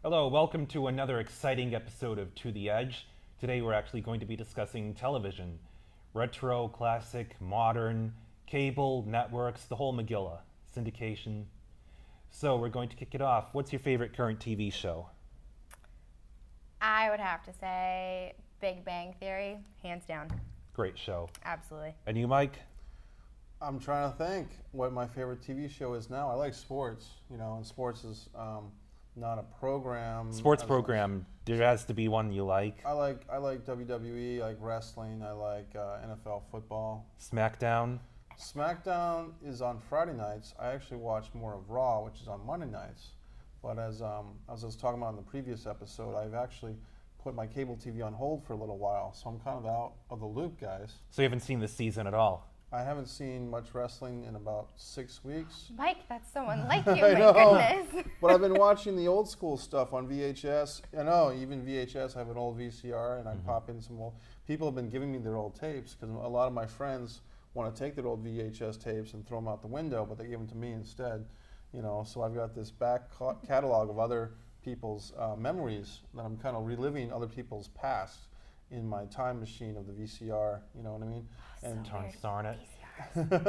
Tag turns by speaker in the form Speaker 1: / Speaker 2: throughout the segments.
Speaker 1: Hello, welcome to another exciting episode of To the Edge. Today we're actually going to be discussing television. Retro, classic, modern, cable, networks, the whole Megillah, syndication. So we're going to kick it off. What's your favorite current TV show?
Speaker 2: I would have to say Big Bang Theory, hands down.
Speaker 1: Great show.
Speaker 2: Absolutely.
Speaker 1: And you, Mike?
Speaker 3: I'm trying to think what my favorite TV show is now. I like sports, and sports is not a program.
Speaker 1: Sports program. There has to be one you like.
Speaker 3: I like WWE, I like wrestling, I like NFL football.
Speaker 1: SmackDown.
Speaker 3: SmackDown is on Friday nights. I actually watch more of Raw, which is on Monday nights. But as I was talking about in the previous episode, I've actually put my cable TV on hold for a little while, so I'm kind of out of the loop, guys.
Speaker 1: So you haven't seen this season at all?
Speaker 3: I haven't seen much wrestling in about 6 weeks.
Speaker 2: Mike, that's so unlike you, my goodness.
Speaker 3: But I've been watching the old school stuff on VHS. I know, even VHS, I have an old VCR, and I pop in some old. People have been giving me their old tapes, because a lot of my friends want to take their old VHS tapes and throw them out the window, but they give them to me instead. So I've got this back catalog of other people's memories that I'm kind of reliving other people's past in my time machine of the VCR, you know what I mean?
Speaker 1: And darn it.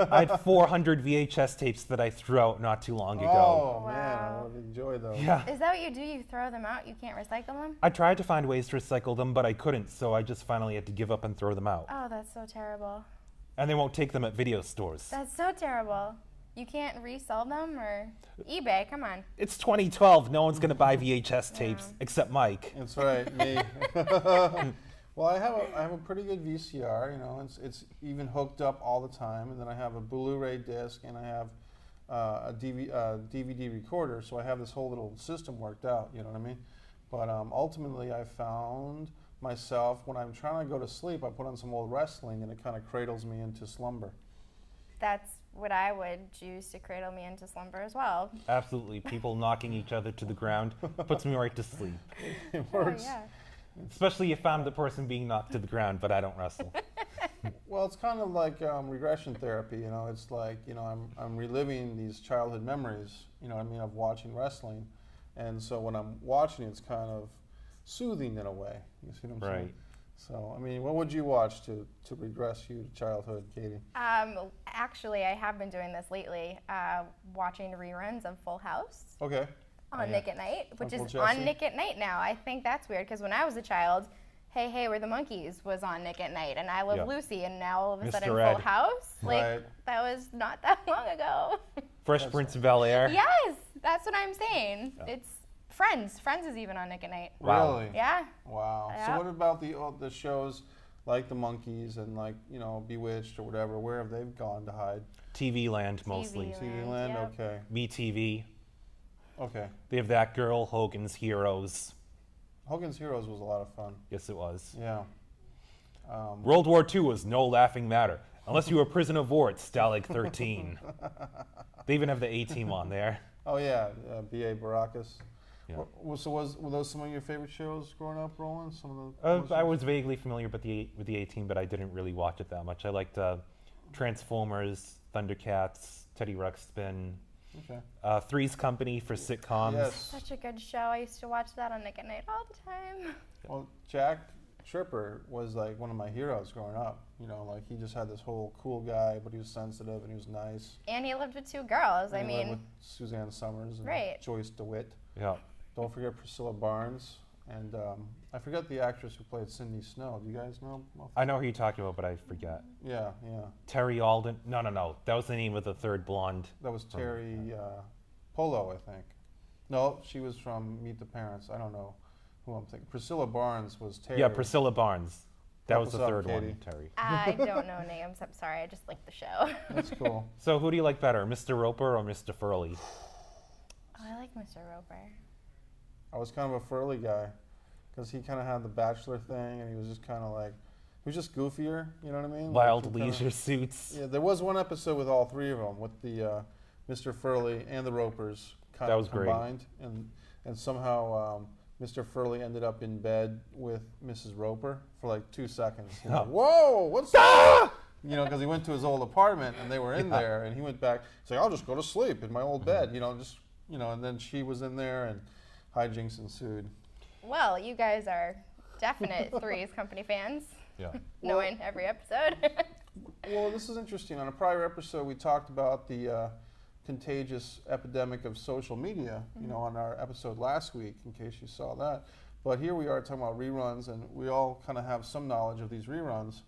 Speaker 1: I had 400 VHS tapes that I threw out not too long ago.
Speaker 3: Oh,
Speaker 2: Wow.
Speaker 3: man, I would enjoy those.
Speaker 1: Yeah.
Speaker 2: Is that what you do? You throw them out? You can't recycle them?
Speaker 1: I tried to find ways to recycle them, but I couldn't, so I just finally had to give up and throw them out.
Speaker 2: Oh, that's so terrible.
Speaker 1: And they won't take them at video stores.
Speaker 2: That's so terrible. You can't resell them or eBay? Come on.
Speaker 1: It's 2012. No one's going to buy VHS tapes except Mike.
Speaker 3: That's right, me. Well, I have a pretty good VCR. It's even hooked up all the time, and then I have a Blu-ray disc, and I have a DVD recorder. So I have this whole little system worked out. You know what I mean? But ultimately, I found myself when I'm trying to go to sleep, I put on some old wrestling, and it kind of cradles me into slumber.
Speaker 2: That's what I would choose to cradle me into slumber as well.
Speaker 1: Absolutely. People knocking each other to the ground puts me right to sleep.
Speaker 3: It works.
Speaker 2: Oh, yeah.
Speaker 1: Especially if I'm the person being knocked to the ground, but I don't wrestle.
Speaker 3: Well, it's kind of like regression therapy. It's like I'm reliving these childhood memories. Of watching wrestling, and so when I'm watching, it's kind of soothing in a way. You see what I'm saying?
Speaker 1: Right.
Speaker 3: So, what would you watch to regress you to childhood, Katie?
Speaker 2: Actually, I have been doing this lately, watching reruns of Full House.
Speaker 3: Okay.
Speaker 2: On Nick at Night, which
Speaker 3: Uncle
Speaker 2: is
Speaker 3: Jesse.
Speaker 2: on Nick at Night now. I think that's weird because when I was a child, Hey, We're the Monkeys was on Nick at Night, and I Love Lucy, and now all of a
Speaker 1: Mr.
Speaker 2: sudden
Speaker 1: Ed.
Speaker 2: Full House? Like,
Speaker 3: Right.
Speaker 2: that was not that long ago.
Speaker 1: Fresh Prince of Bel-Air.
Speaker 2: Yes, that's what I'm saying. It's Friends. Friends is even on Nick at Night.
Speaker 1: Wow.
Speaker 3: Really?
Speaker 2: Yeah.
Speaker 3: Wow.
Speaker 2: Yeah.
Speaker 3: So what about the shows like the Monkeys and like Bewitched or whatever? Where have they gone to hide?
Speaker 1: TV Land mostly.
Speaker 2: TV
Speaker 3: TV Land.
Speaker 2: Yep.
Speaker 3: Okay.
Speaker 1: MeTV.
Speaker 3: Okay.
Speaker 1: They have That Girl, Hogan's Heroes.
Speaker 3: Hogan's Heroes was a lot of fun.
Speaker 1: Yes, it was.
Speaker 3: Yeah.
Speaker 1: World War II was no laughing matter. Unless you were a prisoner of war at Stalag 13. They even have the A-Team on there.
Speaker 3: Oh yeah, B.A. Baracus.
Speaker 1: Yeah.
Speaker 3: Were those some of your favorite shows growing up, Roland? Some of the
Speaker 1: I was vaguely familiar with the A-Team, but I didn't really watch it that much. I liked Transformers, Thundercats, Teddy Ruxpin,
Speaker 3: Okay.
Speaker 1: Three's Company for sitcoms.
Speaker 3: Yes.
Speaker 2: Such a good show. I used to watch that on Nick at Night all the time.
Speaker 3: Well, Jack Tripper was like one of my heroes growing up. Like he just had this whole cool guy, but he was sensitive and he was nice.
Speaker 2: And he lived with two girls.
Speaker 3: And he lived with Suzanne Summers and
Speaker 2: Right.
Speaker 3: Joyce DeWitt.
Speaker 1: Yeah.
Speaker 3: Don't forget Priscilla Barnes. And I forget the actress who played Cindy Snow. Do you guys know?
Speaker 1: I know who you're talking about, but I forget.
Speaker 3: Yeah.
Speaker 1: Terry Alden. No. That was the name of the third blonde.
Speaker 3: That was Terry Polo, I think. No, she was from Meet the Parents. I don't know who I'm thinking. Priscilla Barnes was Terry.
Speaker 1: Yeah, Priscilla Barnes. That
Speaker 3: Help
Speaker 1: was the
Speaker 3: us out,
Speaker 1: third one,
Speaker 3: Katie.
Speaker 1: Terry.
Speaker 2: I don't know names. I'm sorry. I just like the show.
Speaker 3: That's cool.
Speaker 1: So who do you like better, Mr. Roper or Mr. Furley?
Speaker 2: Oh, I like Mr. Roper.
Speaker 3: I was kind of a Furley guy because he kind of had the Bachelor thing, and he was just kind of like, he was just goofier. You know what I mean?
Speaker 1: Wild
Speaker 3: Like, he
Speaker 1: leisure
Speaker 3: kinda,
Speaker 1: suits.
Speaker 3: Yeah, there was one episode with all three of them, with the Mr. Furley and the Ropers kind
Speaker 1: That
Speaker 3: of
Speaker 1: was great.
Speaker 3: combined, and somehow Mr. Furley ended up in bed with Mrs. Roper for like 2 seconds. He's like, whoa, what's that? you know, because he went to his old apartment and they were in there, and he went back. He's like, I'll just go to sleep in my old bed, you know, just, you know, and then she was in there and hijinks ensued.
Speaker 2: Well, you guys are definite Three's Company fans,
Speaker 1: Yeah.
Speaker 2: knowing every episode.
Speaker 3: Well, this is interesting. On a prior episode, we talked about the contagious epidemic of social media, you know, on our episode last week, in case you saw that. But here we are talking about reruns, and we all kind of have some knowledge of these reruns.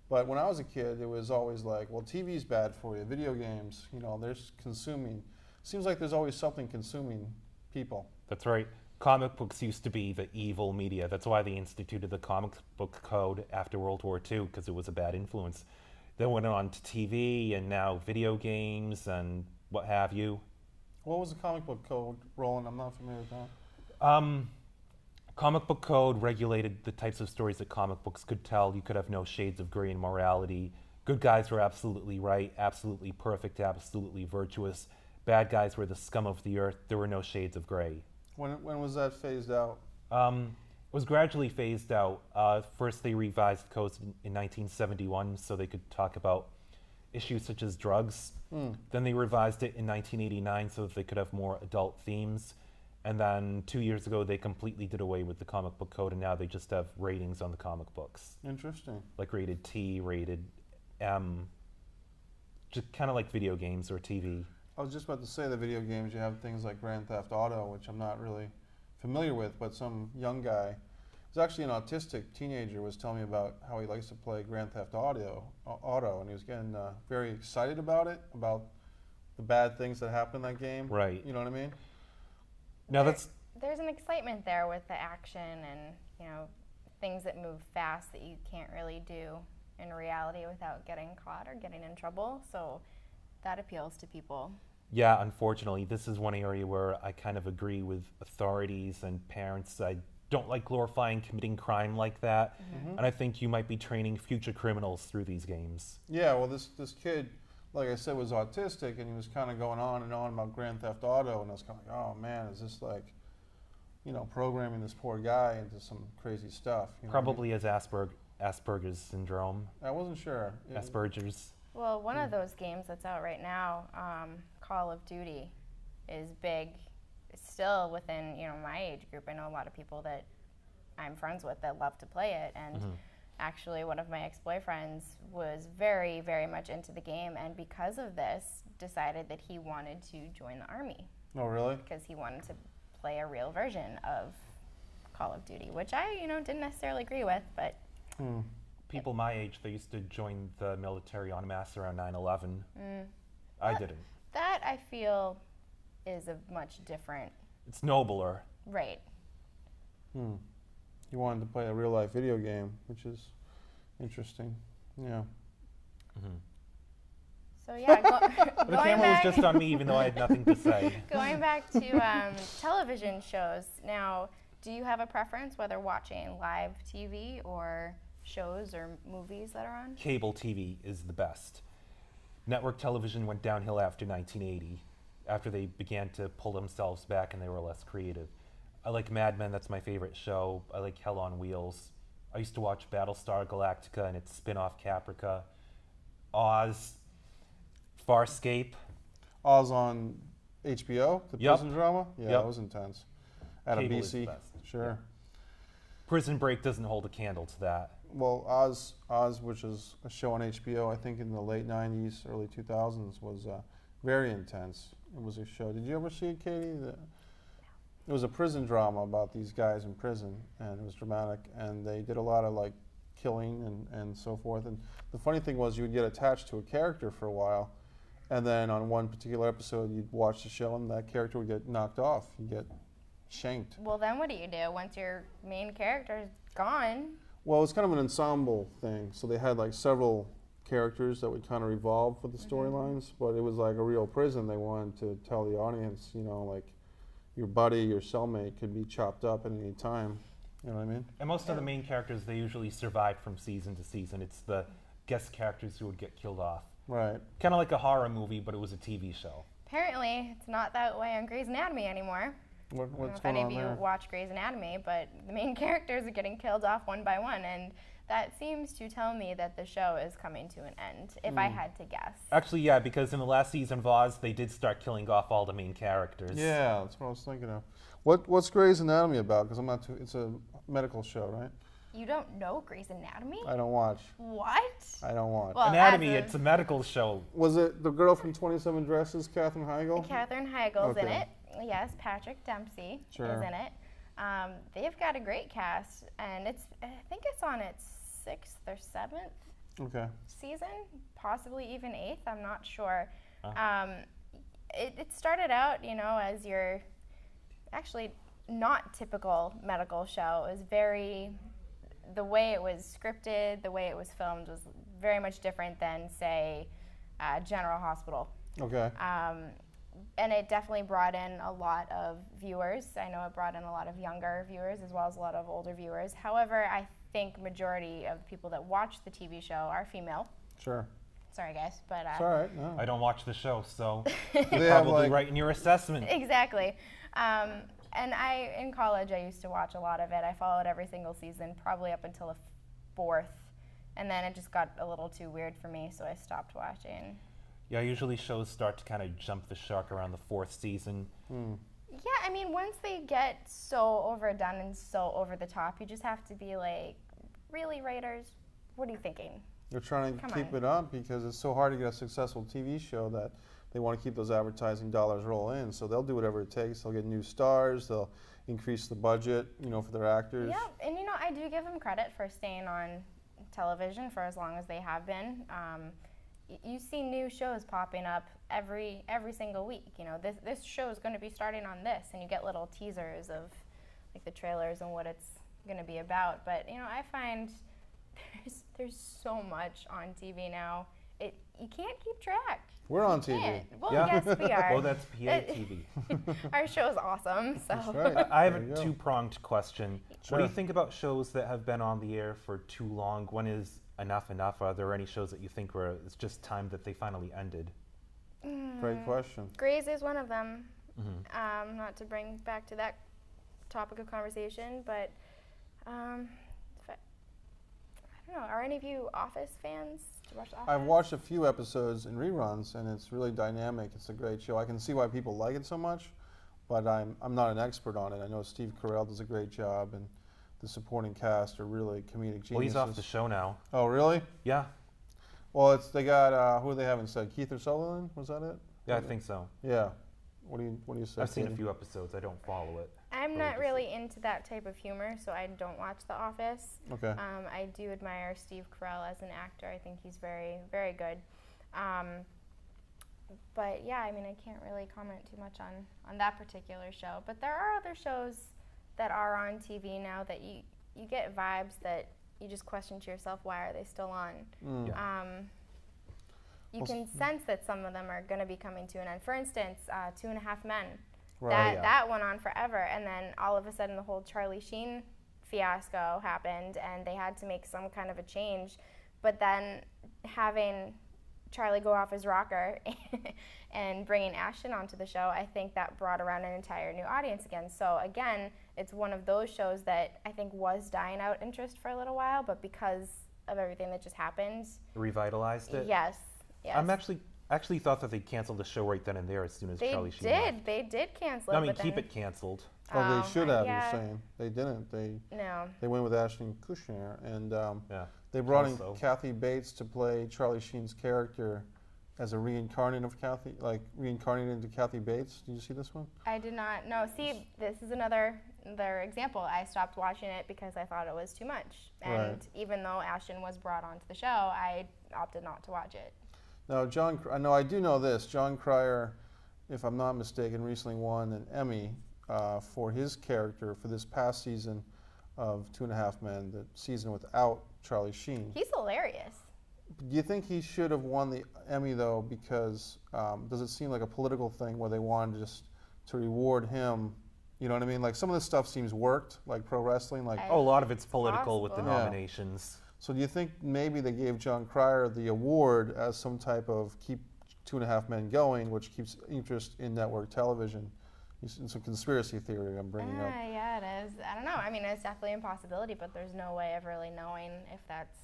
Speaker 3: But when I was a kid, it was always like, well, TV's bad for you, video games, you know, there's consuming. Seems like there's always something consuming people.
Speaker 1: That's right. Comic books used to be the evil media. That's why they instituted the comic book code after World War II, because it was a bad influence. Then went on to TV and now video games and what have you.
Speaker 3: What was the comic book code, Roland? I'm not familiar with that.
Speaker 1: Comic book code regulated the types of stories that comic books could tell. You could have no shades of gray in morality. Good guys were absolutely right, absolutely perfect, absolutely virtuous. Bad guys were the scum of the earth. There were no shades of gray.
Speaker 3: When was that phased out?
Speaker 1: It was gradually phased out. First, they revised codes in 1971 so they could talk about issues such as drugs. Then they revised it in 1989 so that they could have more adult themes. And then 2 years ago, they completely did away with the comic book code, and now they just have ratings on the comic books.
Speaker 3: Interesting.
Speaker 1: Like rated T, rated M, just kind of like video games or TV.
Speaker 3: I was just about to say the video games, you have things like Grand Theft Auto, which I'm not really familiar with, but some young guy, who's actually an autistic teenager, was telling me about how he likes to play Grand Theft Auto, and he was getting very excited about it, about the bad things that happen in that game.
Speaker 1: Right.
Speaker 3: You know what I mean?
Speaker 1: Now
Speaker 2: There's an excitement there with the action and, you know, things that move fast that you can't really do in reality without getting caught or getting in trouble. So that appeals to people.
Speaker 1: Yeah, unfortunately, this is one area where I kind of agree with authorities and parents. I don't like glorifying committing crime like that, and I think you might be training future criminals through these games.
Speaker 3: Yeah, well, this kid, like I said, was autistic, and he was kind of going on and on about Grand Theft Auto, and I was kind of like, oh man, is this like, you know, programming this poor guy into some crazy stuff? You know what I mean?
Speaker 1: Probably as Asperger's syndrome.
Speaker 3: I wasn't sure.
Speaker 1: Asperger's.
Speaker 2: Well, one of those games that's out right now, Call of Duty, is big. It's still within, you know, my age group. I know a lot of people that I'm friends with that love to play it, and actually one of my ex-boyfriends was very, very much into the game, and because of this, decided that he wanted to join the army.
Speaker 3: Oh, really?
Speaker 2: Because he wanted to play a real version of Call of Duty, which I, you know, didn't necessarily agree with, but...
Speaker 1: People my age, they used to join the military en masse around 9/11. I didn't.
Speaker 2: That, I feel, is a much different...
Speaker 1: It's nobler.
Speaker 2: Right.
Speaker 3: You wanted to play a real life video game, which is interesting. Yeah.
Speaker 2: So yeah,
Speaker 1: The
Speaker 2: going
Speaker 1: camera
Speaker 2: back,
Speaker 1: was just on me, even though I had nothing to say.
Speaker 2: going back to television shows. Now, do you have a preference whether watching live TV or shows or movies that are on?
Speaker 1: Cable TV is the best. Network television went downhill after 1980, after they began to pull themselves back and they were less creative. I like Mad Men, that's my favorite show. I like Hell on Wheels. I used to watch Battlestar Galactica and its spin-off Caprica. Oz, Farscape.
Speaker 3: Oz on HBO, the
Speaker 1: Yep.
Speaker 3: prison drama? Yeah,
Speaker 1: Yep.
Speaker 3: that was intense. At
Speaker 1: Cable
Speaker 3: a
Speaker 1: is the
Speaker 3: BC.
Speaker 1: best.
Speaker 3: Sure.
Speaker 1: Prison Break doesn't hold a candle to that.
Speaker 3: Well, Oz, which is a show on HBO, I think in the late 90s, early 2000s, was very intense. It was a show. Did you ever see it, Katie? It was a prison drama about these guys in prison, and it was dramatic, and they did a lot of like killing and so forth. And the funny thing was you would get attached to a character for a while, and then on one particular episode you'd watch the show and that character would get knocked off. You'd get shanked.
Speaker 2: Well, then what do you do once your main character's gone?
Speaker 3: Well, it's kind of an ensemble thing. So they had like several characters that would kind of revolve with the storylines, but it was like a real prison. They wanted to tell the audience, you know, like your buddy, your cellmate could be chopped up at any time. You know what I mean?
Speaker 1: And most of the main characters, they usually survive from season to season. It's the guest characters who would get killed off.
Speaker 3: Right.
Speaker 1: Kind of like a horror movie, but it was a TV show.
Speaker 2: Apparently, it's not that way on Grey's Anatomy anymore.
Speaker 3: What,
Speaker 2: I don't know
Speaker 3: what's
Speaker 2: if
Speaker 3: going
Speaker 2: any
Speaker 3: on
Speaker 2: of you
Speaker 3: there?
Speaker 2: watch Grey's Anatomy, but the main characters are getting killed off one by one, and That seems to tell me that the show is coming to an end, if I had to guess.
Speaker 1: Actually, yeah, because in the last season of Oz, they did start killing off all the main characters.
Speaker 3: Yeah, that's what I was thinking of. What's Grey's Anatomy about? Because I'm not too. It's a medical show, right?
Speaker 2: You don't know Grey's Anatomy?
Speaker 3: I don't watch.
Speaker 2: What?
Speaker 3: I don't watch.
Speaker 2: Well,
Speaker 1: Anatomy,
Speaker 2: as
Speaker 1: it's a medical show.
Speaker 3: Was it the girl from 27 Dresses, Katherine Heigl?
Speaker 2: Katherine Heigl's in
Speaker 3: Okay.
Speaker 2: it. Yes, Patrick Dempsey is
Speaker 3: Sure.
Speaker 2: in it. They've got a great cast, and I think it's on its 6th or 7th
Speaker 3: Okay.
Speaker 2: season, possibly even 8th. I'm not sure.
Speaker 1: Oh.
Speaker 2: It started out, as your actually not typical medical show. It was the way it was scripted, the way it was filmed was very much different than, say, General Hospital.
Speaker 3: Okay.
Speaker 2: And it definitely brought in a lot of viewers. I know it brought in a lot of younger viewers as well as a lot of older viewers. However, I think majority of people that watch the TV show are female.
Speaker 3: Sure.
Speaker 2: Sorry, guys, but
Speaker 3: It's all right. No.
Speaker 1: I don't watch the show, so
Speaker 3: Do
Speaker 1: you're
Speaker 3: they have,
Speaker 1: probably
Speaker 3: like-
Speaker 1: right in your assessment.
Speaker 2: exactly. And in college, I used to watch a lot of it. I followed every single season, probably up until the 4th, and then it just got a little too weird for me, so I stopped watching.
Speaker 1: Yeah, usually shows start to kind of jump the shark around the 4th season.
Speaker 2: Yeah, I mean, once they get so overdone and so over the top, you just have to be like, really, writers? What are you thinking?
Speaker 3: They're trying to
Speaker 2: Come
Speaker 3: keep
Speaker 2: on.
Speaker 3: it up because it's so hard to get a successful TV show that they want to keep those advertising dollars roll in. So they'll do whatever it takes. They'll get new stars. They'll increase the budget, for their actors.
Speaker 2: Yeah, and I do give them credit for staying on television for as long as they have been. You see new shows popping up every single week. This show is going to be starting on this, and you get little teasers of like the trailers and what it's going to be about. But I find there's so much on TV now. You can't keep track.
Speaker 3: We're on
Speaker 2: You
Speaker 3: TV.
Speaker 2: can't. Well,
Speaker 1: Yeah.
Speaker 2: yes, we are.
Speaker 1: Well, that's PA TV.
Speaker 2: Our show is awesome. So.
Speaker 3: That's right.
Speaker 1: I have
Speaker 3: There you
Speaker 1: a
Speaker 3: go.
Speaker 1: two-pronged question. What do
Speaker 3: Sure.
Speaker 1: you think about shows that have been on the air for too long? When is enough enough? Are there any shows that you think where it's just time that they finally ended?
Speaker 3: Great question.
Speaker 2: Grey's is one of them.
Speaker 1: Mm-hmm.
Speaker 2: Not to bring back to that topic of conversation, but I don't know. Are any of you Office fans? Did you watch The Office?
Speaker 3: I've watched a few episodes in reruns, and it's really dynamic. It's a great show. I can see why people like it so much, but I'm not an expert on it. I know Steve Carell does a great job, and the supporting cast are really comedic geniuses.
Speaker 1: Well, he's off the show now.
Speaker 3: Oh, really?
Speaker 1: Yeah,
Speaker 3: Well, they got who they haven't said. Keith or Sutherland? Was that it?
Speaker 1: yeah, I think so.
Speaker 3: Yeah. What do you say?
Speaker 1: I've seen a
Speaker 3: Katie?
Speaker 1: few episodes. I don't follow it.
Speaker 2: I'm
Speaker 1: Or
Speaker 2: not
Speaker 1: just-
Speaker 2: really into that type of humor, so I don't watch The Office.
Speaker 3: Okay.
Speaker 2: I do admire Steve Carell as an actor. I think he's very, very good. But yeah, I mean, I can't really comment too much on that particular show. But there are other shows that are on TV now that you get vibes that you just question to yourself, why are they still on? You
Speaker 3: Well,
Speaker 2: can sense that some of them are going to be coming to an end. For instance, 2.5 Men.
Speaker 3: Right.
Speaker 2: That went on forever, and then all of a sudden the whole Charlie Sheen fiasco happened, and they had to make some kind of a change. But then having Charlie go off his rocker and bringing Ashton onto the show, I think that brought around an entire new audience again. So again, it's one of those shows that I think was dying out interest for a little while, but because of everything that just happened,
Speaker 1: Revitalized it.
Speaker 2: yes.
Speaker 1: I'm actually thought that they canceled the show right then and there as soon as
Speaker 2: They
Speaker 1: Charlie Sheen left.
Speaker 2: They did cancel
Speaker 1: No,
Speaker 2: it.
Speaker 1: I mean,
Speaker 2: but
Speaker 1: keep
Speaker 2: then-
Speaker 1: it canceled.
Speaker 3: Oh, they should have.
Speaker 2: yeah.
Speaker 3: You're saying they didn't.
Speaker 2: No.
Speaker 3: They went with Ashton Kutcher, and
Speaker 1: Yeah.
Speaker 3: they brought in
Speaker 1: Also.
Speaker 3: Kathy Bates to play Charlie Sheen's character as a reincarnate of Kathy, like reincarnated into Kathy Bates. Did you see this one?
Speaker 2: I did not. No, see, this is another example. I stopped watching it because I thought it was too much. And
Speaker 3: Right.
Speaker 2: even though Ashton was brought onto the show, I opted not to watch it.
Speaker 3: Now, I do know this. John Cryer, if I'm not mistaken, recently won an Emmy for his character for this past season of 2.5 Men, the season without Charlie Sheen.
Speaker 2: He's hilarious.
Speaker 3: Do you think he should have won the Emmy, though, because does it seem like a political thing where they wanted just to reward him? You know what I mean? Like some of this stuff seems worked, like pro wrestling. Like,
Speaker 2: I-
Speaker 1: Oh, a lot of it's political with the
Speaker 2: possible.
Speaker 3: Yeah.
Speaker 1: nominations.
Speaker 3: so do you think maybe they gave John Cryer the award as some type of keep 2.5 Men going, which keeps interest in network television? It's a conspiracy theory I'm bringing up.
Speaker 2: Yeah, it is. I don't know. I mean, it's definitely a possibility, but there's no way of really knowing if that's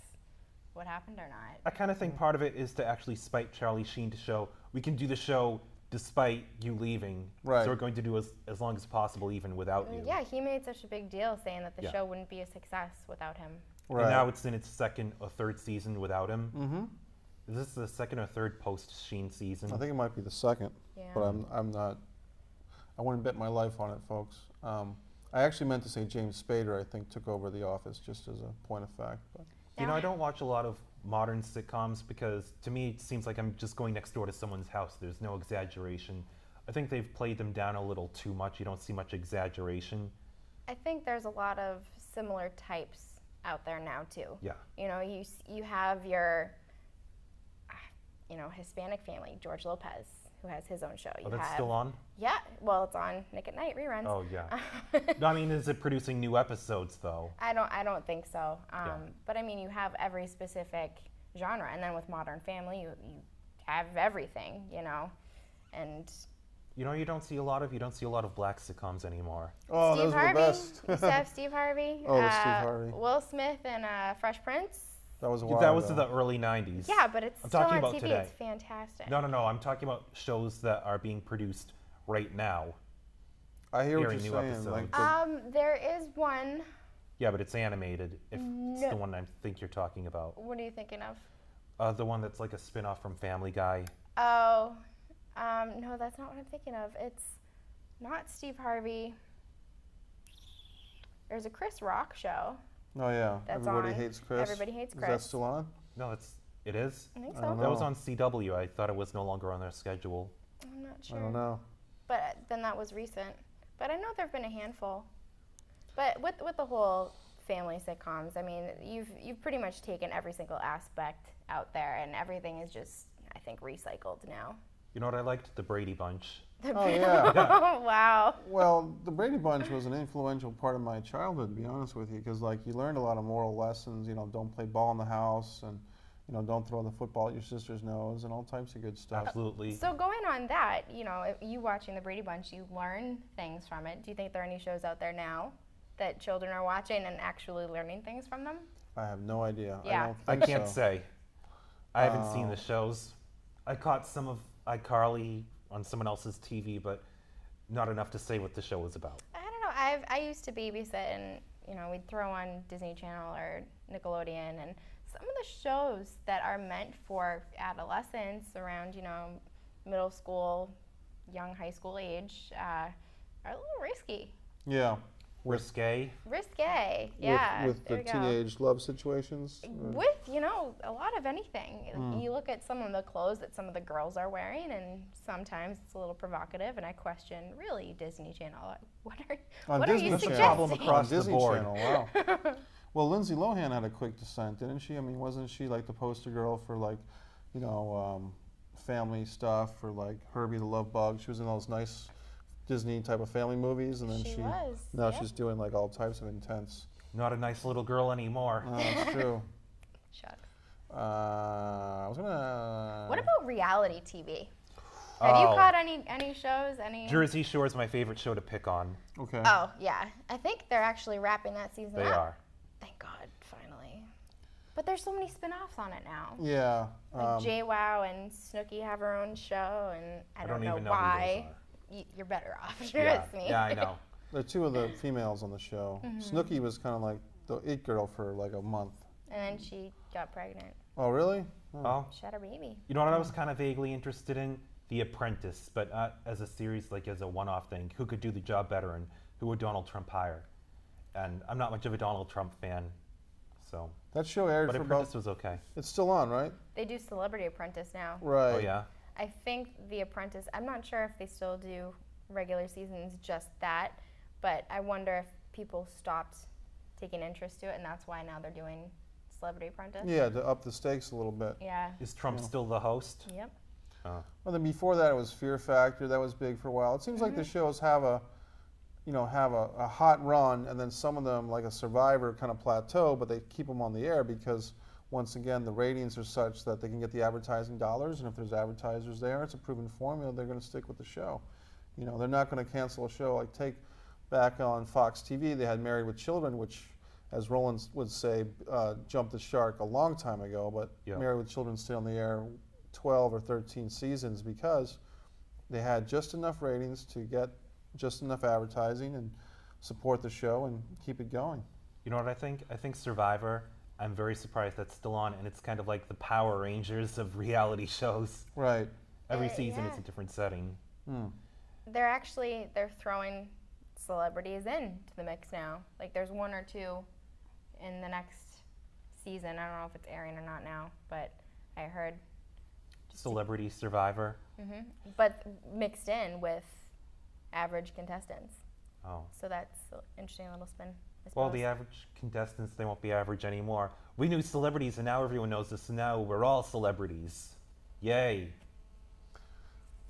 Speaker 2: what happened or not.
Speaker 1: I kind of think part of it is to actually spite Charlie Sheen to show we can do the show despite you leaving.
Speaker 3: Right.
Speaker 1: So we're going to do as long as possible even without you.
Speaker 2: Yeah, he made such a big deal saying that the
Speaker 1: Yeah.
Speaker 2: show wouldn't be a success without him.
Speaker 3: Right.
Speaker 1: And now it's in its second or third season without him.
Speaker 3: Mm-hmm.
Speaker 1: Is this the second or third post-Sheen season?
Speaker 3: I think it might be the second,
Speaker 2: Yeah.
Speaker 3: but I'm not. I wouldn't bet my life on it, folks. I actually meant to say James Spader, I think, took over The Office, just as a point of fact. But
Speaker 1: You know, I don't watch a lot of modern sitcoms because to me it seems like I'm just going next door to someone's house. There's no exaggeration. I think they've played them down a little too much. You don't see much exaggeration.
Speaker 2: I think there's a lot of similar types out there now too.
Speaker 1: Yeah.
Speaker 2: You know, you have your Hispanic family, George Lopez, who has his own show.
Speaker 1: Oh, that's still on?
Speaker 2: Yeah, well, it's on Nick at Night reruns.
Speaker 1: Oh, yeah. No, I mean, is it producing new episodes, though?
Speaker 2: I don't think so. But I mean, you have every specific genre, and then with Modern Family, you have everything, you know, and
Speaker 1: You know, you don't see a lot of black sitcoms anymore.
Speaker 3: oh,
Speaker 2: Steve
Speaker 3: those were
Speaker 2: Harvey.
Speaker 3: the best.
Speaker 2: Used to have Steve Harvey.
Speaker 3: Oh, Steve Harvey.
Speaker 2: Will Smith and Fresh Prince.
Speaker 3: That was a while
Speaker 1: That was
Speaker 3: ago.
Speaker 1: the early 90s.
Speaker 2: Yeah, but it's
Speaker 1: I'm
Speaker 2: still
Speaker 1: talking
Speaker 2: on
Speaker 1: about
Speaker 2: TV.
Speaker 1: today.
Speaker 2: It's fantastic.
Speaker 1: No, I'm talking about shows that are being produced right now.
Speaker 3: I hear what
Speaker 1: airing
Speaker 3: you're
Speaker 1: new
Speaker 3: saying. Like
Speaker 1: episodes.
Speaker 2: There is one.
Speaker 1: Yeah, but it's animated, if it's
Speaker 2: No.
Speaker 1: the one I think you're talking about.
Speaker 2: What are you thinking of?
Speaker 1: The one that's like a spin-off from Family Guy.
Speaker 2: Oh, no, that's not what I'm thinking of. It's not Steve Harvey. There's a Chris Rock show.
Speaker 3: oh yeah,
Speaker 2: That's
Speaker 3: Everybody
Speaker 2: on.
Speaker 3: Hates Chris.
Speaker 2: Everybody Hates
Speaker 3: Is that
Speaker 2: Chris.
Speaker 3: still on?
Speaker 1: No, it is.
Speaker 2: I think
Speaker 3: I
Speaker 2: so.
Speaker 3: don't
Speaker 1: That was
Speaker 3: know.
Speaker 1: on CW. I thought it was no longer on their schedule.
Speaker 2: I'm not sure.
Speaker 3: I don't know.
Speaker 2: But then that was recent. But I know there've been a handful. But with the whole family sitcoms, I mean, you've pretty much taken every single aspect out there, and everything is just, I think, recycled now.
Speaker 1: You know what I liked? The Brady Bunch.
Speaker 3: Oh yeah.
Speaker 2: Wow.
Speaker 3: Well, the Brady Bunch was an influential part of my childhood, to be honest with you, because like you learned a lot of moral lessons. You know, don't play ball in the house, and you know, don't throw the football at your sister's nose, and all types of good stuff.
Speaker 1: Absolutely.
Speaker 2: So going on that, you know, if you watching the Brady Bunch, you learn things from it. Do you think there are any shows out there now that children are watching and actually learning things from them?
Speaker 3: I have no idea.
Speaker 2: Yeah.
Speaker 3: I
Speaker 1: I
Speaker 3: don't think
Speaker 1: can't
Speaker 3: so.
Speaker 1: say. I haven't seen the shows. I caught some of iCarly on someone else's TV, but not enough to say what the show was about.
Speaker 2: I don't know. I used to babysit, and you know, we'd throw on Disney Channel or Nickelodeon, and some of the shows that are meant for adolescents around, you know, middle school, young high school age, are a little risky.
Speaker 3: Yeah.
Speaker 1: Risque.
Speaker 2: Risque, yeah.
Speaker 3: With
Speaker 2: there
Speaker 3: the
Speaker 2: you go.
Speaker 3: teenage love situations.
Speaker 2: With, you know, a lot of anything. You look at some of the clothes that some of the girls are wearing, and sometimes it's a little provocative, and I question, really, Disney Channel, what
Speaker 3: On
Speaker 2: are
Speaker 3: Disney
Speaker 2: you
Speaker 1: That's the
Speaker 3: Channel.
Speaker 1: problem
Speaker 2: suggesting?
Speaker 1: across
Speaker 3: On Disney
Speaker 1: the board.
Speaker 3: Channel, wow. Well, Lindsay Lohan had a quick descent, didn't she? I mean, wasn't she like the poster girl for like, you know, family stuff, for like Herbie the Love Bug? She was in those nice Disney type of family movies, and then
Speaker 2: She was,
Speaker 3: now
Speaker 2: yep.
Speaker 3: she's doing like all types of intense.
Speaker 1: Not a nice little girl anymore.
Speaker 3: That's true.
Speaker 2: Shucks.
Speaker 3: I was gonna.
Speaker 2: What about reality TV? Have you
Speaker 1: Oh.
Speaker 2: caught any shows? Any?
Speaker 1: Jersey Shore is my favorite show to pick on.
Speaker 3: Okay.
Speaker 2: Oh yeah, I think they're actually wrapping that season
Speaker 1: They
Speaker 2: up.
Speaker 1: are.
Speaker 2: Thank God, finally. But there's so many spin-offs on it now.
Speaker 3: Yeah.
Speaker 2: Like JWoww and Snooki have her own show, and I don't know
Speaker 1: even know
Speaker 2: why.
Speaker 1: who
Speaker 2: You're better off.
Speaker 1: those are.
Speaker 2: Trust me.
Speaker 1: Yeah, I know.
Speaker 3: There are two of the females on the show. Snooki was kind of like the it girl for like a month.
Speaker 2: And then she got pregnant.
Speaker 3: Oh, really?
Speaker 1: Oh,
Speaker 2: She had her baby.
Speaker 1: you know what I was kind of vaguely interested in? The Apprentice, but not as a series, like as a one-off thing. Who could do the job better, and who would Donald Trump hire? And I'm not much of a Donald Trump fan, so.
Speaker 3: That show aired
Speaker 1: But
Speaker 3: for
Speaker 1: Apprentice
Speaker 3: about.
Speaker 1: was okay.
Speaker 3: It's still on, right?
Speaker 2: They do Celebrity Apprentice now.
Speaker 3: Right.
Speaker 1: Oh yeah.
Speaker 2: I think The Apprentice, I'm not sure if they still do regular seasons just that, but I wonder if people stopped taking interest to it, and that's why now they're doing Celebrity Apprentice.
Speaker 3: Yeah, to up the stakes a little bit.
Speaker 2: Yeah.
Speaker 1: Is Trump
Speaker 3: Yeah.
Speaker 1: still the host?
Speaker 2: Yep.
Speaker 3: Well, then before that, it was Fear Factor. That was big for a while. It seems like the shows have a hot run, and then some of them, like a Survivor, kind of plateau, but they keep them on the air because, once again, the ratings are such that they can get the advertising dollars, and if there's advertisers there, it's a proven formula. They're going to stick with the show. You know, they're not going to cancel a show. Like take back on Fox TV, they had Married with Children, which, as Roland would say, jumped the shark a long time ago. But
Speaker 1: Yeah.
Speaker 3: Married with Children stayed on the air 12 or 13 seasons because they had just enough ratings to get just enough advertising and support the show and keep it going.
Speaker 1: You know what I think? I think Survivor, I'm very surprised that's still on, and it's kind of like the Power Rangers of reality shows.
Speaker 3: Right.
Speaker 1: Every season
Speaker 2: yeah.
Speaker 1: is a different setting.
Speaker 2: They're throwing celebrities into the mix now. Like there's one or two in the next season. I don't know if it's airing or not now, but I heard.
Speaker 1: Celebrity Survivor.
Speaker 2: But mixed in with average contestants.
Speaker 1: Oh.
Speaker 2: So that's an interesting little spin. I
Speaker 1: Well,
Speaker 2: suppose.
Speaker 1: the average contestants, they won't be average anymore. We knew celebrities, and now everyone knows us, and now we're all celebrities. Yay.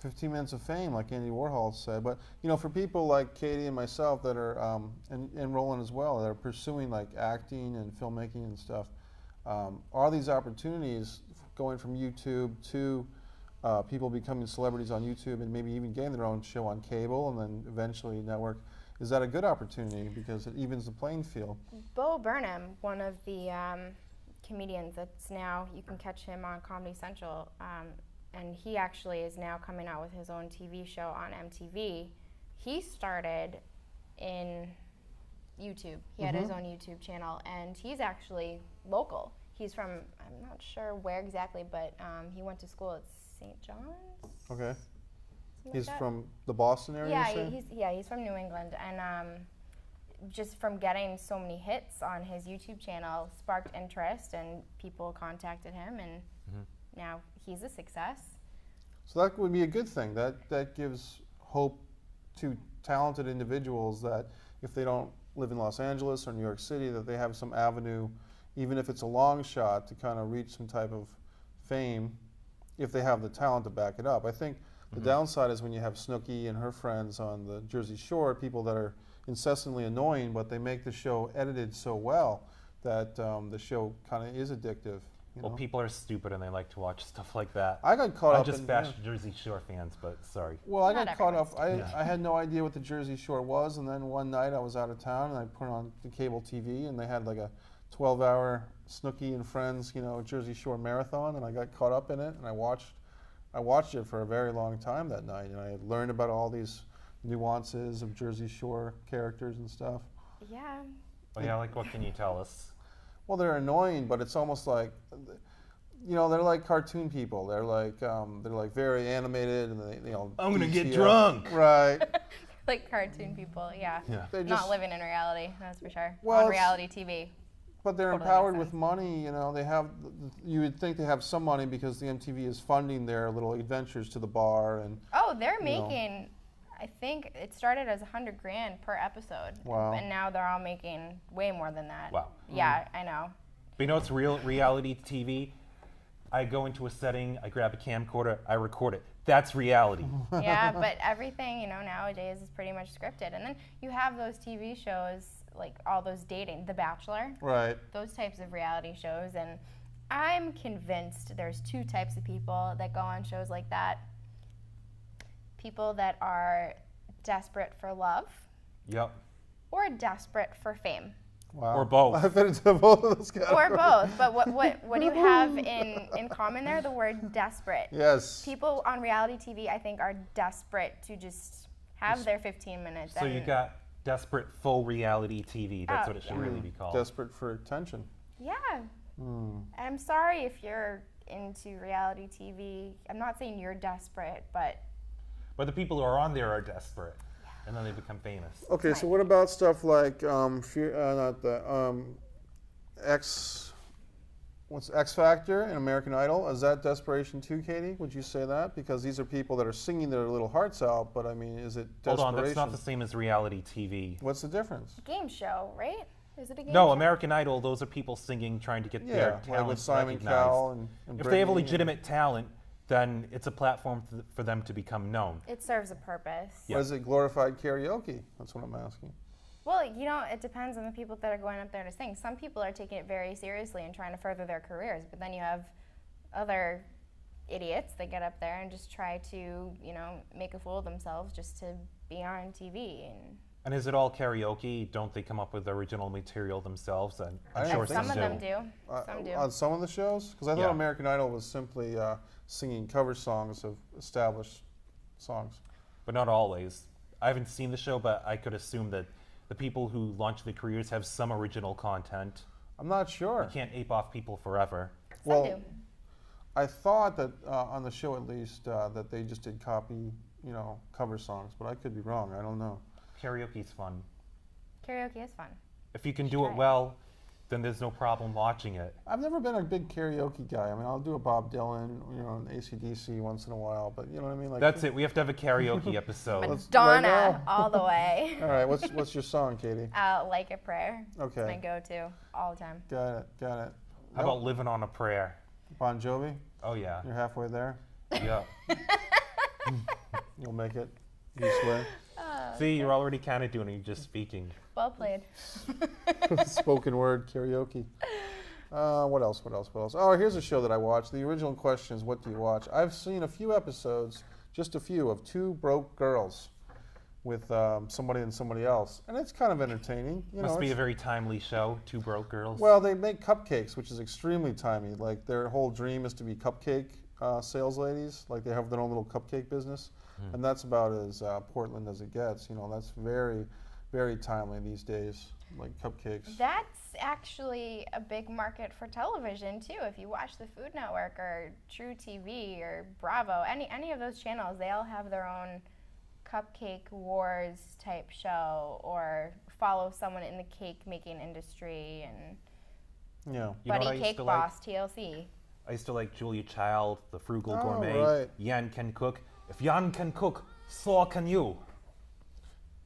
Speaker 3: 15 minutes of fame, like Andy Warhol said. But you know, for people like Katie and myself that are, and Roland as well, that are pursuing like acting and filmmaking and stuff, are these opportunities going from YouTube to people becoming celebrities on YouTube and maybe even getting their own show on cable and then eventually network? Is that a good opportunity because it evens the playing field?
Speaker 2: Bo Burnham, one of the comedians that's now, you can catch him on Comedy Central, and he actually is now coming out with his own TV show on MTV. He started in YouTube. He had his own YouTube channel, and he's actually local. He's from, I'm not sure where exactly, but he went to school at St. John's.
Speaker 3: Okay.
Speaker 2: something
Speaker 3: He's
Speaker 2: like that.
Speaker 3: from the Boston area,
Speaker 2: Yeah,
Speaker 3: you say?
Speaker 2: he's from New England, and just from getting so many hits on his YouTube channel sparked interest, and people contacted him, and now he's a success.
Speaker 3: So that would be a good thing. That gives hope to talented individuals that if they don't live in Los Angeles or New York City, that they have some avenue, even if it's a long shot, to kind of reach some type of fame if they have the talent to back it up. I think the downside is when you have Snooki and her friends on the Jersey Shore, people that are incessantly annoying, but they make the show edited so well that the show kind of is addictive. You
Speaker 1: Well,
Speaker 3: know?
Speaker 1: people are stupid and they like to watch stuff like that.
Speaker 3: I got caught
Speaker 1: I
Speaker 3: up
Speaker 1: just
Speaker 3: in
Speaker 1: bashed Jersey Shore fans, but sorry.
Speaker 3: Well, I
Speaker 2: Not
Speaker 3: got caught up.
Speaker 2: everyone's
Speaker 3: I had no idea what the Jersey Shore was, and then one night I was out of town and I put on the cable TV, and they had like a 12-hour Snooki and Friends, Jersey Shore marathon, and I got caught up in it, and I watched it for a very long time that night, and I learned about all these nuances of Jersey Shore characters and stuff.
Speaker 2: Yeah.
Speaker 1: Oh yeah, like what can you tell us?
Speaker 3: Well, they're annoying, but it's almost like, they're like cartoon people. They're like very animated, and they,
Speaker 1: I'm gonna get
Speaker 3: DTF.
Speaker 1: drunk.
Speaker 3: Right.
Speaker 2: Like cartoon people, yeah.
Speaker 1: Yeah.
Speaker 3: They
Speaker 2: Not
Speaker 3: just,
Speaker 2: living in reality, that's for sure.
Speaker 3: Well,
Speaker 2: On
Speaker 3: it's-
Speaker 2: reality TV.
Speaker 3: But they're
Speaker 2: Totally
Speaker 3: empowered
Speaker 2: makes
Speaker 3: with money, they have, you would think they have some money because the MTV is funding their little adventures to the bar and,
Speaker 2: Oh, they're
Speaker 3: You know.
Speaker 2: making, I think it started as $100 grand per episode.
Speaker 3: Wow.
Speaker 2: And now they're all making way more than that.
Speaker 1: Wow.
Speaker 2: Yeah, I know.
Speaker 1: But you know what's real reality TV? I go into a setting, I grab a camcorder, I record it. That's reality.
Speaker 2: Yeah, but everything, nowadays is pretty much scripted. And then you have those TV shows, like all those dating, The Bachelor,
Speaker 3: right.
Speaker 2: those types of reality shows. And I'm convinced there's two types of people that go on shows like that. People that are desperate for love
Speaker 1: Yep.
Speaker 2: or desperate for fame.
Speaker 3: Wow.
Speaker 1: Or both.
Speaker 3: I fit into both of those categories.
Speaker 2: Or both. But what do you have in common there? The word desperate.
Speaker 3: Yes.
Speaker 2: People on reality TV, I think, are desperate to just have their 15 minutes.
Speaker 1: So you
Speaker 2: and-
Speaker 1: got desperate full reality TV. That's
Speaker 2: Oh,
Speaker 1: what it should
Speaker 2: yeah.
Speaker 1: really be called.
Speaker 3: Desperate for attention.
Speaker 2: Yeah. I'm sorry if you're into reality TV. I'm not saying you're desperate, but
Speaker 1: But the people who are on there are desperate, and then they become famous.
Speaker 3: Okay, so what about stuff like X Factor and American Idol? Is that desperation too, Katie? Would you say that? Because these are people that are singing their little hearts out, but I mean, is it
Speaker 1: Hold
Speaker 3: desperation?
Speaker 1: on, that's not the same as reality TV.
Speaker 3: What's the difference?
Speaker 2: game show, right? Is it a game
Speaker 1: No,
Speaker 2: show?
Speaker 1: American Idol, those are people singing, trying to get their
Speaker 3: Like
Speaker 1: talent
Speaker 3: with Simon
Speaker 1: recognized.
Speaker 3: Cowell and
Speaker 1: If they have a
Speaker 3: Britney
Speaker 1: legitimate talent, then it's a platform for them to become known.
Speaker 2: It serves a purpose.
Speaker 1: Yeah.
Speaker 3: What is it, glorified karaoke? That's what I'm asking.
Speaker 2: Well, it depends on the people that are going up there to sing. Some people are taking it very seriously and trying to further their careers, but then you have other idiots that get up there and just try to, make a fool of themselves just to be on TV.
Speaker 1: And is it all karaoke? Don't they come up with original material themselves? And
Speaker 3: I
Speaker 1: I'm
Speaker 3: don't
Speaker 1: sure
Speaker 3: think
Speaker 2: Some of
Speaker 1: do.
Speaker 2: them do. Some do.
Speaker 3: On some of the shows? Because I thought
Speaker 1: Yeah.
Speaker 3: American Idol was simply singing cover songs of established songs.
Speaker 1: But not always. I haven't seen the show, but I could assume that the people who launch their careers have some original content.
Speaker 3: I'm not sure.
Speaker 1: You can't ape off people forever.
Speaker 2: Some
Speaker 3: Well,
Speaker 2: do.
Speaker 3: I thought that on the show at least that they just did copy, cover songs, but I could be wrong. I don't know.
Speaker 1: Karaoke's fun.
Speaker 2: Karaoke is fun.
Speaker 1: If you can do
Speaker 2: Try
Speaker 1: it
Speaker 2: it.
Speaker 1: well, then there's no problem watching it.
Speaker 3: I've never been a big karaoke guy. I mean, I'll do a Bob Dylan, an AC/DC once in a while, but you know what I mean. Like
Speaker 1: That's it. We have to have a karaoke episode.
Speaker 3: Let's-
Speaker 2: Madonna,
Speaker 3: right now?
Speaker 2: all the way.
Speaker 3: All right, what's your song, Katie?
Speaker 2: Like a Prayer.
Speaker 3: Okay.
Speaker 2: It's my go-to all the time.
Speaker 3: Got it.
Speaker 1: How
Speaker 3: Nope.
Speaker 1: about Living on a Prayer?
Speaker 3: Bon Jovi?
Speaker 1: Oh, yeah.
Speaker 3: You're halfway there.
Speaker 1: Yeah.
Speaker 3: You'll make it. You swear.
Speaker 1: See, you're already kind of doing it. You're just speaking.
Speaker 2: Well played.
Speaker 3: Spoken word karaoke. What else? Oh, here's a show that I watched. The original question is, what do you watch? I've seen a few episodes, just a few, of Two Broke Girls with somebody and somebody else, and it's kind of entertaining.
Speaker 1: Must be a
Speaker 3: it's-
Speaker 1: very timely show. Two Broke Girls.
Speaker 3: Well, they make cupcakes, which is extremely timely. Like their whole dream is to be cupcake sales ladies. Like they have their own little cupcake business, and that's about as Portland as it gets. That's very, very timely these days. Like cupcakes.
Speaker 2: That's actually a big market for television too. If you watch the Food Network or True TV or Bravo, any of those channels, they all have their own cupcake wars type show or follow someone in the cake making industry and
Speaker 3: Yeah.
Speaker 1: You know what I
Speaker 2: Buddy
Speaker 1: used
Speaker 2: Cake
Speaker 1: to like?
Speaker 2: Boss TLC.
Speaker 1: I used to like Julia Child, the Frugal
Speaker 3: Oh,
Speaker 1: Gourmet.
Speaker 3: right.
Speaker 1: Yan can cook. If Yan can cook, so can you.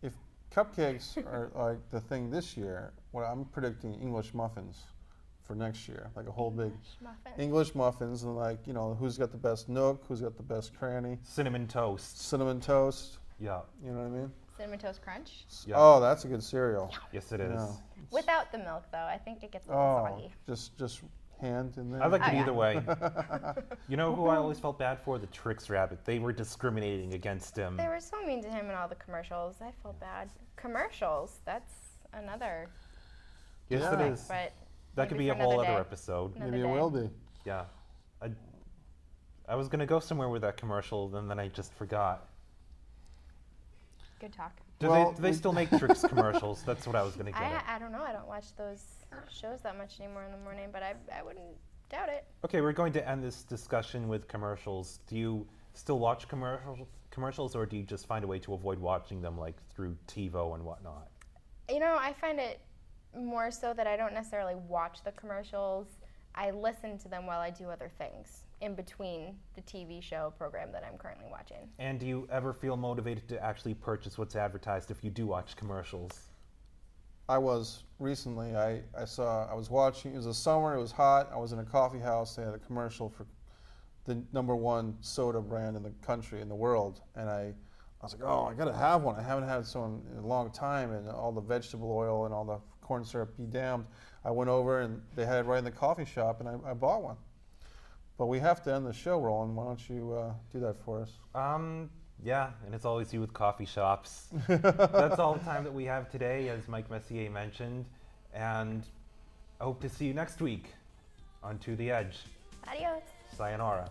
Speaker 3: If cupcakes are like the thing this year, well, I'm predicting English muffins for next year, like a whole big
Speaker 2: Muffin.
Speaker 3: English muffins, and like who's got the best nook, who's got the best cranny,
Speaker 1: Cinnamon toast.
Speaker 3: cinnamon toast.
Speaker 1: Yeah.
Speaker 3: You know what I mean?
Speaker 2: Cinnamon Toast Crunch.
Speaker 1: Yeah.
Speaker 3: Oh, that's a good cereal.
Speaker 1: Yes, it is.
Speaker 3: Yeah.
Speaker 2: Without the milk though, I think it gets a little
Speaker 3: Oh,
Speaker 2: soggy.
Speaker 3: just hand in there.
Speaker 1: I like
Speaker 2: Oh,
Speaker 1: it
Speaker 2: yeah.
Speaker 1: either way. You know who I always felt bad for? The Trix Rabbit. They were discriminating against him.
Speaker 2: They were so mean to him in all the commercials. I felt bad. Commercials, that's another
Speaker 1: Yes,
Speaker 3: Yeah.
Speaker 1: it
Speaker 2: topic,
Speaker 1: is.
Speaker 2: but
Speaker 1: That could
Speaker 2: maybe
Speaker 1: be a
Speaker 2: for
Speaker 1: whole
Speaker 2: another
Speaker 1: other
Speaker 2: day.
Speaker 1: episode.
Speaker 2: Another
Speaker 3: Maybe it
Speaker 2: day.
Speaker 3: will be.
Speaker 1: Yeah. I was going to go somewhere with that commercial, and then I just forgot.
Speaker 2: Good talk.
Speaker 3: Well,
Speaker 1: Do they still make Trix commercials? That's what I was going to get at.
Speaker 2: I don't know. I don't watch those shows that much anymore in the morning, but I wouldn't doubt it.
Speaker 1: Okay, we're going to end this discussion with commercials. Do you still watch commercials, or do you just find a way to avoid watching them, like through TiVo and whatnot?
Speaker 2: I find it more so that I don't necessarily watch the commercials. I listen to them while I do other things in between the TV show program that I'm currently watching.
Speaker 1: And do you ever feel motivated to actually purchase what's advertised if you do watch commercials?
Speaker 3: I was recently. I was watching. It was a summer. It was hot. I was in a coffee house. They had a commercial for the #1 soda brand in the country, in the world, and I was like, oh, I gotta have one. I haven't had some in a long time, and all the vegetable oil and all the corn syrup be damned. I went over and they had it right in the coffee shop, and I bought one. But we have to end the show, Roland. Why don't you do that for us?
Speaker 1: Yeah, and it's always you with coffee shops. That's all the time that we have today, as Mike Messier mentioned. And I hope to see you next week on To the Edge.
Speaker 2: Adios.
Speaker 1: Sayonara.